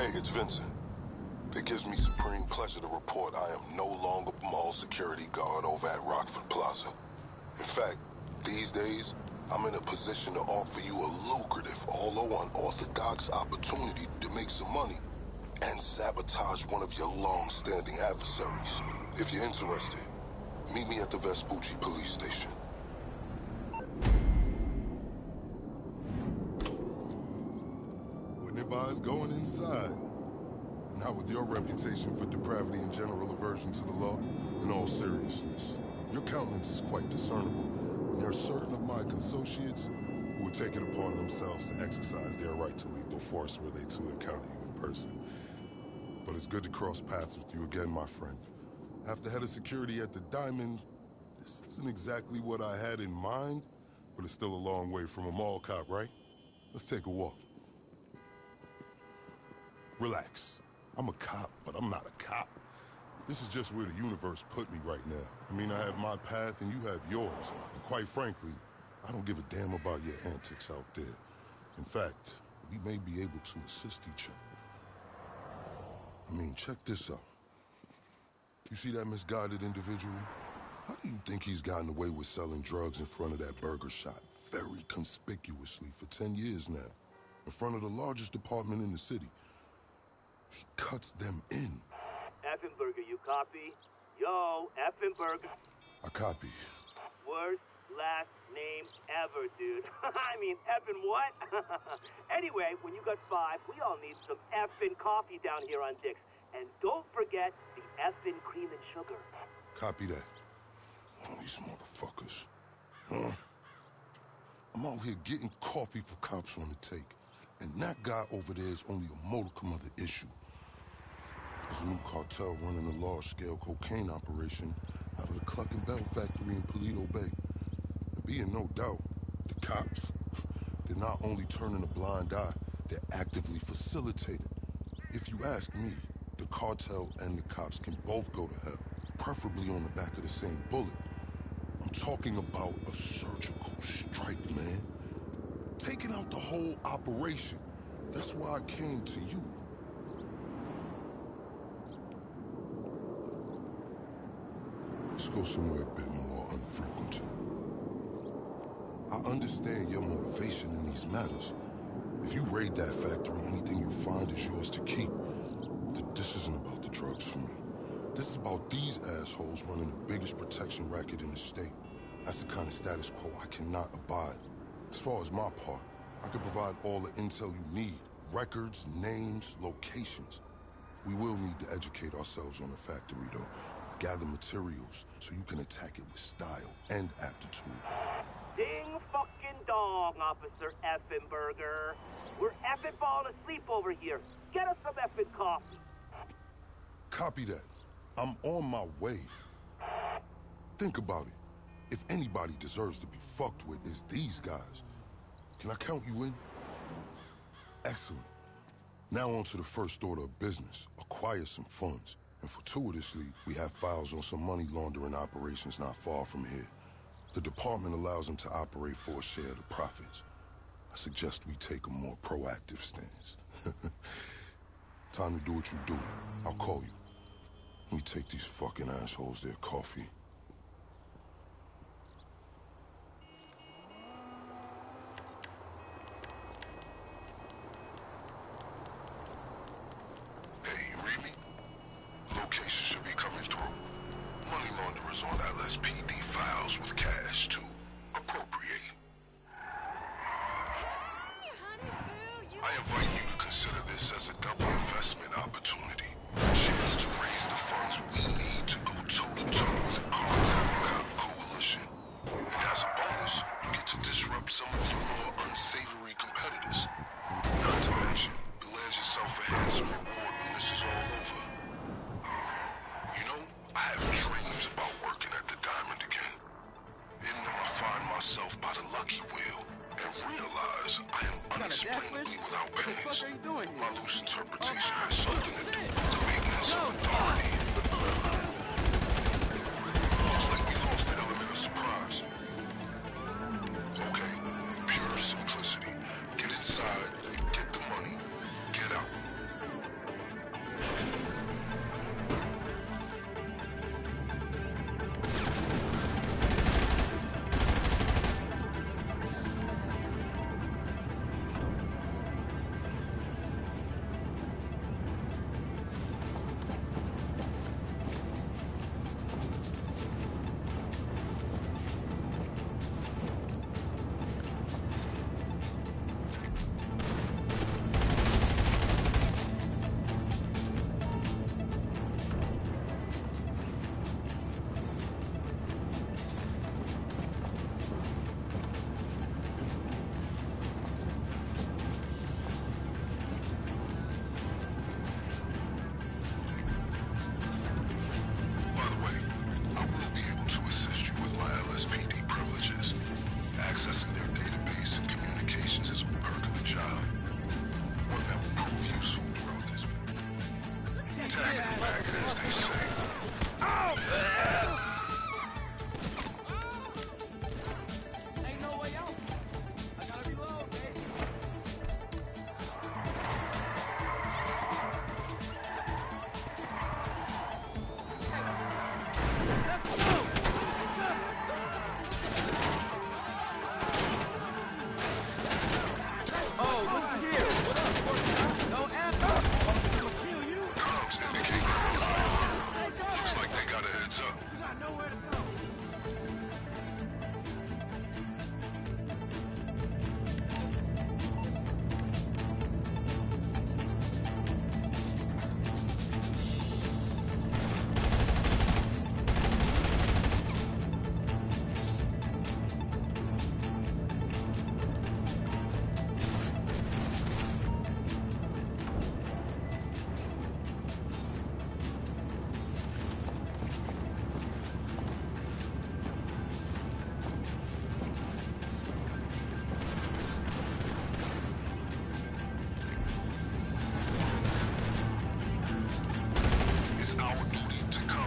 Hey, it's Vincent. It gives me supreme pleasure to report I am no longer mall security guard over at Rockford Plaza. In fact, these days, I'm in a position to offer you a lucrative, although unorthodox opportunity to make some money and sabotage one of your long-standing adversaries. If you're interested, meet me at the Vespucci police station. Wouldn't advise going inside. Not with your reputation for depravity and general aversion to the law. In all seriousness, your countenance is quite discernible, and there are certain of my consociates who would take it upon themselves to exercise their right to lethal force were they to encounter you in person. But it's good to cross paths with you again, my friend. After head of security at the Diamond, this isn't exactly what I had in mind, but it's still a long way from a mall cop, right? Let's take a walk. Relax. I'm a cop, but I'm not a cop. This is just where the universe put me right now. I mean, I have my path and you have yours. And quite frankly, I don't give a damn about your antics out there. In fact, we may be able to assist each other. I mean, check this out. You see that misguided individual? How do you think he's gotten away with selling drugs in front of that burger shop very conspicuously for 10 years now? In front of the largest department in the city. He cuts them in. Effenberger, you copy? Yo, Effenberger. I copy. Worst last name ever, dude. I mean, effing what? Anyway, when you got 5, we all need some effing coffee down here on Dick's. And don't forget the effing cream and sugar. Copy that. Oh, these motherfuckers. Huh? I'm out here getting coffee for cops on the take. And that guy over there is only a modicum of the issue. There's a new cartel running a large-scale cocaine operation out of the Cluck and Bell factory in Paleto Bay. And be in no doubt, the cops, they're not only turning a blind eye, they're actively facilitating. If you ask me, the cartel and the cops can both go to hell, preferably on the back of the same bullet. I'm talking about a surgical strike, man. Taking out the whole operation. That's why I came to you. Let's go somewhere a bit more unfrequented. I understand your motivation in these matters. If you raid that factory, anything you find is yours to keep. This isn't about the drugs for me. This is about these assholes running the biggest protection racket in the state. That's the kind of status quo I cannot abide. As far as my part, I can provide all the intel you need. Records, names, locations. We will need to educate ourselves on the factory, though. Gather materials so you can attack it with style and aptitude. Ding fucking dong, Officer Effenberger. We're effing falling asleep over here. Get us some effing coffee. Copy that. I'm on my way. Think about it. If anybody deserves to be fucked with, it's these guys. Can I count you in? Excellent. Now on to the first order of business. Acquire some funds. And fortuitously, we have files on some money laundering operations not far from here. The department allows them to operate for a share of the profits. I suggest we take a more proactive stance. Time to do what you do. I'll call you. Let me take these fucking assholes their coffee. On LSPD files with cash to appropriate. I invite you to consider this as a double investment opportunity. A chance to raise the funds we need to go toe-to-toe with the cartel cop coalition. And as a bonus, you get to disrupt some of your more unsavory competitors. Not to mention, you'll land yourself a handsome reward when this is all over. You know, I have dreams about working at the Diamond again. In them I find myself by the lucky wheel and realize I am unexplainably without pants. My loose interpretation has something to do with the maintenance of authority. Looks like we lost the element of surprise. Okay, pure simplicity. Get inside, get the money, get out. Accessing their database and communications is a perk of the job. One that will prove useful throughout this video. Tag and bag it, as they say. Ain't no way out. I gotta reload, baby. Let's go! Oh, looky here. What up, Fortnite? No ammo. I'ma kill you. Comms indicate looks like they got a heads up. You got nowhere to go. It's our duty to come.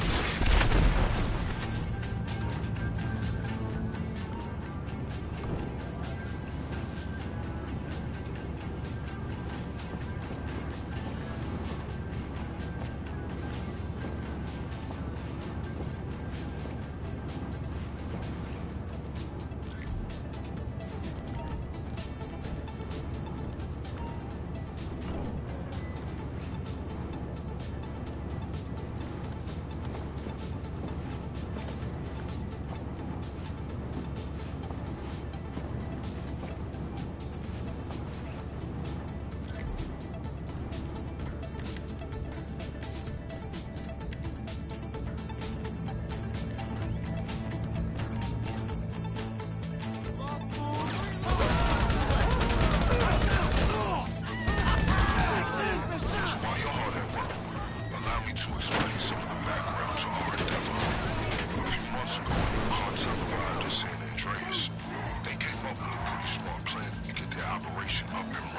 While you're hard at work, allow me to explain some of the background to our endeavor. A few months ago, the cartel arrived in San Andreas. They came up with a pretty smart plan to get their operation up and running.